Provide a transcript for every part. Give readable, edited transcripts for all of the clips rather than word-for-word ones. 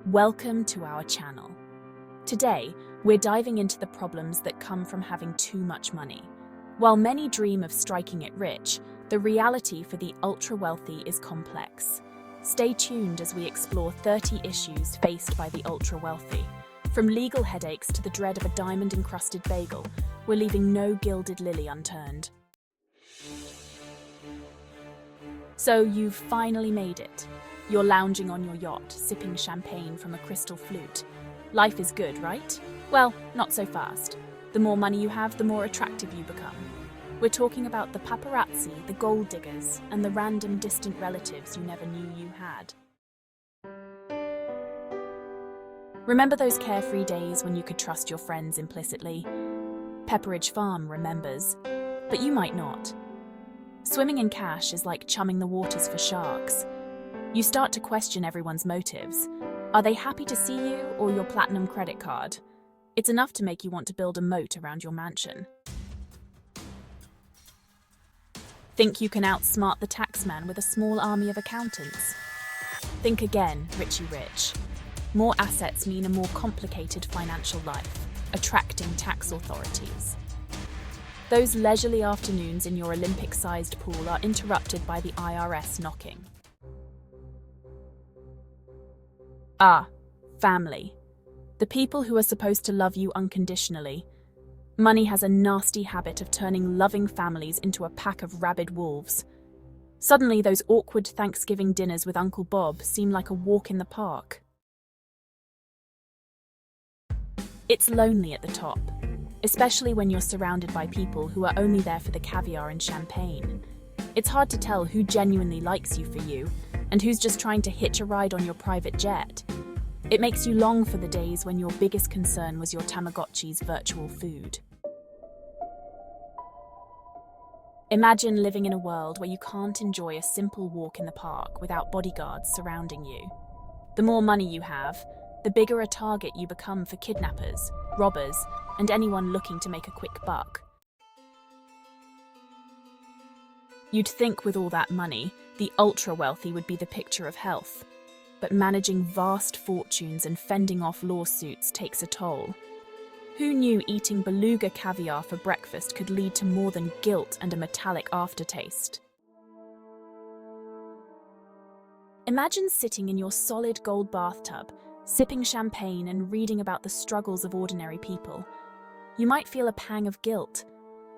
Welcome to our channel. Today, we're diving into the problems that come from having too much money. While many dream of striking it rich, the reality for the ultra-wealthy is complex. Stay tuned as we explore 30 issues faced by the ultra-wealthy. From legal headaches to the dread of a diamond-encrusted bagel, we're leaving no gilded lily unturned. So you've finally made it. You're lounging on your yacht, sipping champagne from a crystal flute. Life is good, right? Well, not so fast. The more money you have, the more attractive you become. We're talking about the paparazzi, the gold diggers, and the random distant relatives you never knew you had. Remember those carefree days when you could trust your friends implicitly? Pepperidge Farm remembers, but you might not. Swimming in cash is like chumming the waters for sharks. You start to question everyone's motives. Are they happy to see you or your platinum credit card? It's enough to make you want to build a moat around your mansion. Think you can outsmart the taxman with a small army of accountants? Think again, Richie Rich. More assets mean a more complicated financial life, attracting tax authorities. Those leisurely afternoons in your Olympic-sized pool are interrupted by the IRS knocking. Family. The people who are supposed to love you unconditionally. Money has a nasty habit of turning loving families into a pack of rabid wolves. Suddenly, those awkward Thanksgiving dinners with Uncle Bob seem like a walk in the park. It's lonely at the top, especially when you're surrounded by people who are only there for the caviar and champagne. It's hard to tell who genuinely likes you for you, and who's just trying to hitch a ride on your private jet. It makes you long for the days when your biggest concern was your Tamagotchi's virtual food. Imagine living in a world where you can't enjoy a simple walk in the park without bodyguards surrounding you. The more money you have, the bigger a target you become for kidnappers, robbers, and anyone looking to make a quick buck. You'd think with all that money, the ultra-wealthy would be the picture of health. But managing vast fortunes and fending off lawsuits takes a toll. Who knew eating beluga caviar for breakfast could lead to more than guilt and a metallic aftertaste? Imagine sitting in your solid gold bathtub, sipping champagne and reading about the struggles of ordinary people. You might feel a pang of guilt.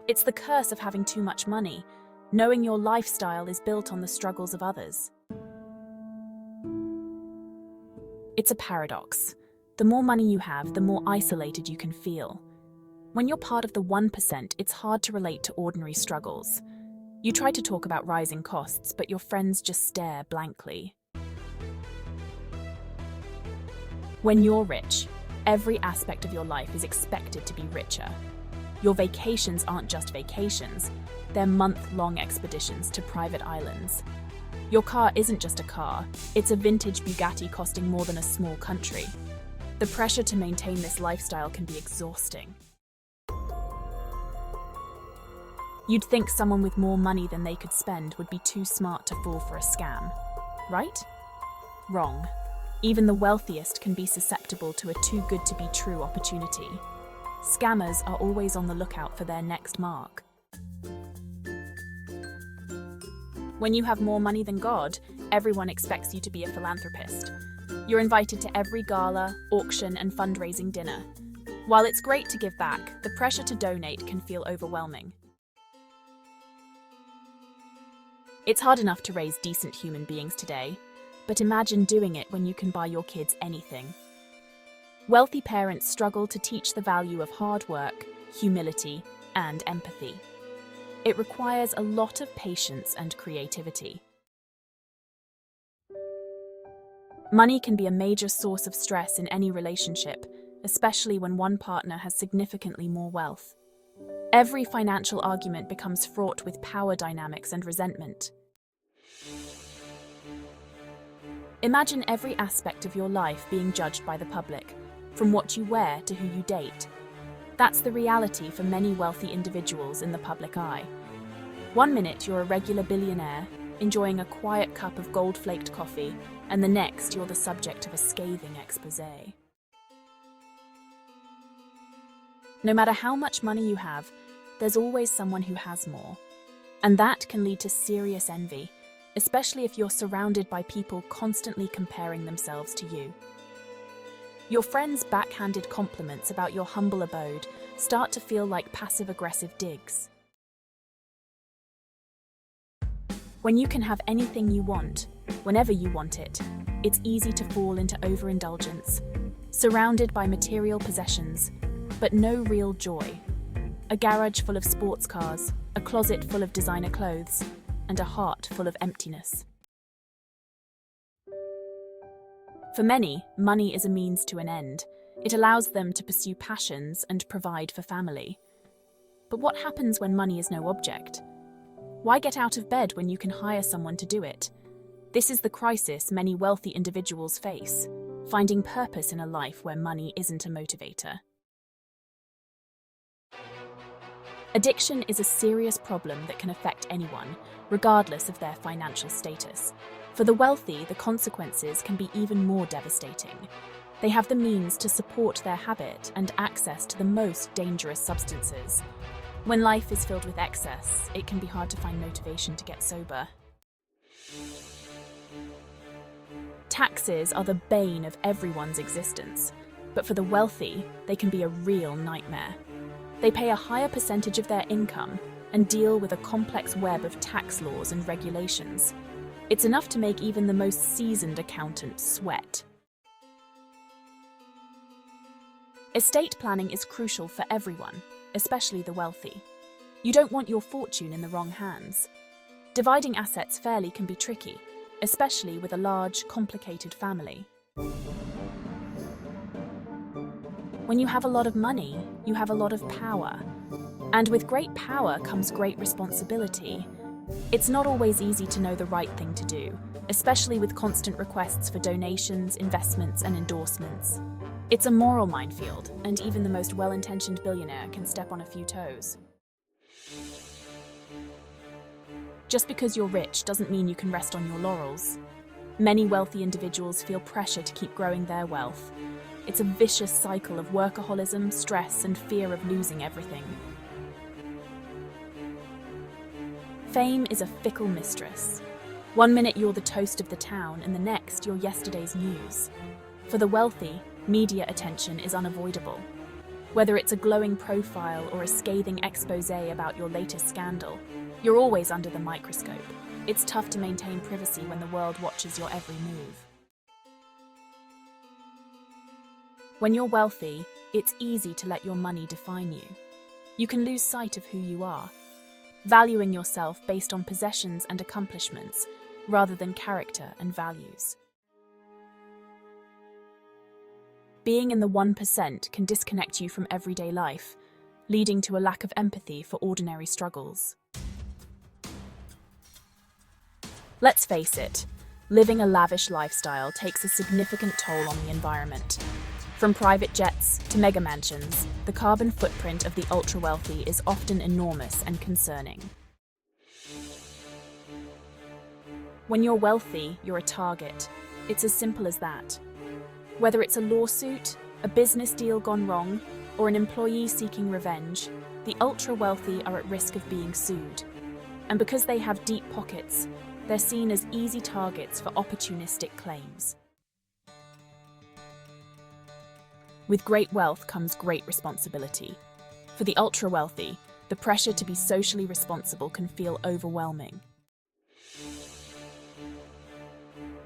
It's the curse of having too much money, knowing your lifestyle is built on the struggles of others. It's a paradox. The more money you have, the more isolated you can feel. When you're part of the 1%, it's hard to relate to ordinary struggles. You try to talk about rising costs, but your friends just stare blankly. When you're rich, every aspect of your life is expected to be richer. Your vacations aren't just vacations, they're month-long expeditions to private islands. Your car isn't just a car, it's a vintage Bugatti costing more than a small country. The pressure to maintain this lifestyle can be exhausting. You'd think someone with more money than they could spend would be too smart to fall for a scam, right? Wrong. Even the wealthiest can be susceptible to a too-good-to-be-true opportunity. Scammers are always on the lookout for their next mark. When you have more money than God, everyone expects you to be a philanthropist. You're invited to every gala, auction, and fundraising dinner. While it's great to give back, the pressure to donate can feel overwhelming. It's hard enough to raise decent human beings today, but imagine doing it when you can buy your kids anything. Wealthy parents struggle to teach the value of hard work, humility, and empathy. It requires a lot of patience and creativity. Money can be a major source of stress in any relationship, especially when one partner has significantly more wealth. Every financial argument becomes fraught with power dynamics and resentment. Imagine every aspect of your life being judged by the public, from what you wear to who you date. That's the reality for many wealthy individuals in the public eye. One minute you're a regular billionaire, enjoying a quiet cup of gold-flaked coffee, and the next you're the subject of a scathing exposé. No matter how much money you have, there's always someone who has more. And that can lead to serious envy, especially if you're surrounded by people constantly comparing themselves to you. Your friends' backhanded compliments about your humble abode start to feel like passive-aggressive digs. When you can have anything you want, whenever you want it, it's easy to fall into overindulgence, surrounded by material possessions, but no real joy. A garage full of sports cars, a closet full of designer clothes, and a heart full of emptiness. For many, money is a means to an end. It allows them to pursue passions and provide for family. But what happens when money is no object? Why get out of bed when you can hire someone to do it? This is the crisis many wealthy individuals face, finding purpose in a life where money isn't a motivator. Addiction is a serious problem that can affect anyone, regardless of their financial status. For the wealthy, the consequences can be even more devastating. They have the means to support their habit and access to the most dangerous substances. When life is filled with excess, it can be hard to find motivation to get sober. Taxes are the bane of everyone's existence, but for the wealthy, they can be a real nightmare. They pay a higher percentage of their income and deal with a complex web of tax laws and regulations. It's enough to make even the most seasoned accountant sweat. Estate planning is crucial for everyone, especially the wealthy. You don't want your fortune in the wrong hands. Dividing assets fairly can be tricky, especially with a large, complicated family. When you have a lot of money, you have a lot of power. And with great power comes great responsibility. It's not always easy to know the right thing to do, especially with constant requests for donations, investments, and endorsements. It's a moral minefield, and even the most well-intentioned billionaire can step on a few toes. Just because you're rich doesn't mean you can rest on your laurels. Many wealthy individuals feel pressure to keep growing their wealth. It's a vicious cycle of workaholism, stress, and fear of losing everything. Fame is a fickle mistress. One minute you're the toast of the town, and the next you're yesterday's news. For the wealthy, media attention is unavoidable. Whether it's a glowing profile or a scathing exposé about your latest scandal, you're always under the microscope. It's tough to maintain privacy when the world watches your every move. When you're wealthy, it's easy to let your money define you. You can lose sight of who you are, valuing yourself based on possessions and accomplishments rather than character and values. Being in the 1% can disconnect you from everyday life, leading to a lack of empathy for ordinary struggles. Let's face it, living a lavish lifestyle takes a significant toll on the environment. From private jets to mega mansions, the carbon footprint of the ultra-wealthy is often enormous and concerning. When you're wealthy, you're a target. It's as simple as that. Whether it's a lawsuit, a business deal gone wrong, or an employee seeking revenge, the ultra-wealthy are at risk of being sued. And because they have deep pockets, they're seen as easy targets for opportunistic claims. With great wealth comes great responsibility. For the ultra-wealthy, the pressure to be socially responsible can feel overwhelming.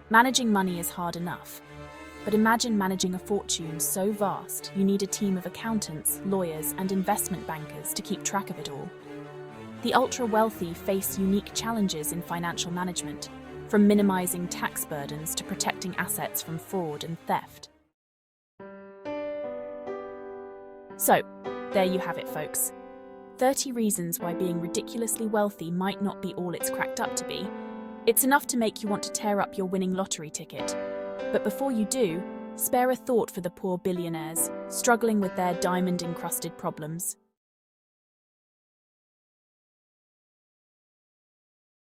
Managing money is hard enough, but imagine managing a fortune so vast you need a team of accountants, lawyers, and investment bankers to keep track of it all. The ultra-wealthy face unique challenges in financial management, from minimizing tax burdens to protecting assets from fraud and theft. So, there you have it, folks. 30 reasons why being ridiculously wealthy might not be all it's cracked up to be. It's enough to make you want to tear up your winning lottery ticket. But before you do, spare a thought for the poor billionaires struggling with their diamond-encrusted problems.